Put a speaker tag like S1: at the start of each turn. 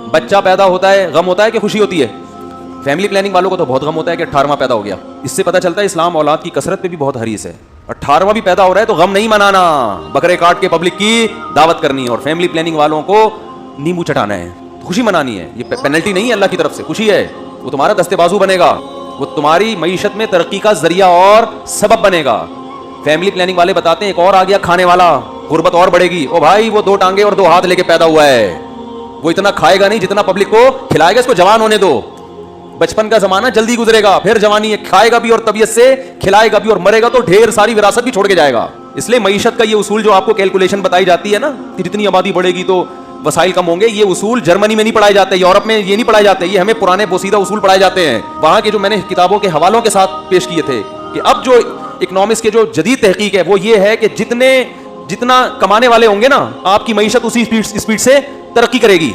S1: बच्चा पैदा होता है गम होता है कि खुशी होती है? फैमिली प्लानिंग वालों को तो बहुत गम होता है कि 18वां पैदा हो गया। इससे पता चलता है इस्लाम औलाद की कसरत पे भी बहुत हरीस है। 18वां भी पैदा हो रहा है तो गम नहीं मनाना, बकरे काट के पब्लिक की दावत करनी है। और फैमिली प्लानिंग वालों को नींबू चटाना है, खुशी मनानी है। ये पेनल्टी नहीं है, अल्लाह की तरफ से खुशी है। वो तुम्हारा दस्तेबाजू बनेगा, वो तुम्हारी मईशत में तरक्की का जरिया और सबब बनेगा। फैमिली प्लानिंग वाले बताते हैं एक और आ गया खाने वाला, गुर्बत और बढ़ेगी। ओ भाई वो 2 टांगे और 2 हाथ लेके पैदा हुआ है, वो इतना खाएगा नहीं जितना पब्लिक को खिलाएगा। इसको जवान होने दो, बचपन का जमाना जल्दी गुजरेगा, फिर जवानी है, खाएगा भी और तबीयत से खिलाएगा भी, और मरेगा तो ढेर सारी विरासत भी छोड़ के जाएगा। इसलिए मईशत का ये उसूल जो आपको कैलकुलेशन बताई जाती है ना कि जितनी आबादी बढ़ेगी तो वसाइल कम होंगे, ये उसूल जर्मनी में नहीं पढ़ाए जाते, यूरोप में ये नहीं पढ़ाए जाते, ये हमें पुराने पोसीदा उसूल पढ़ाए जाते हैं। वहां के जो मैंने किताबों के हवालों के साथ पेश किए थे कि अब जो इकोनॉमिक्स के जो जदीद तहकीक है वो ये है कि जितना कमाने वाले होंगे ना, आपकी मईशत उसी स्पीड से तरक्की करेगी।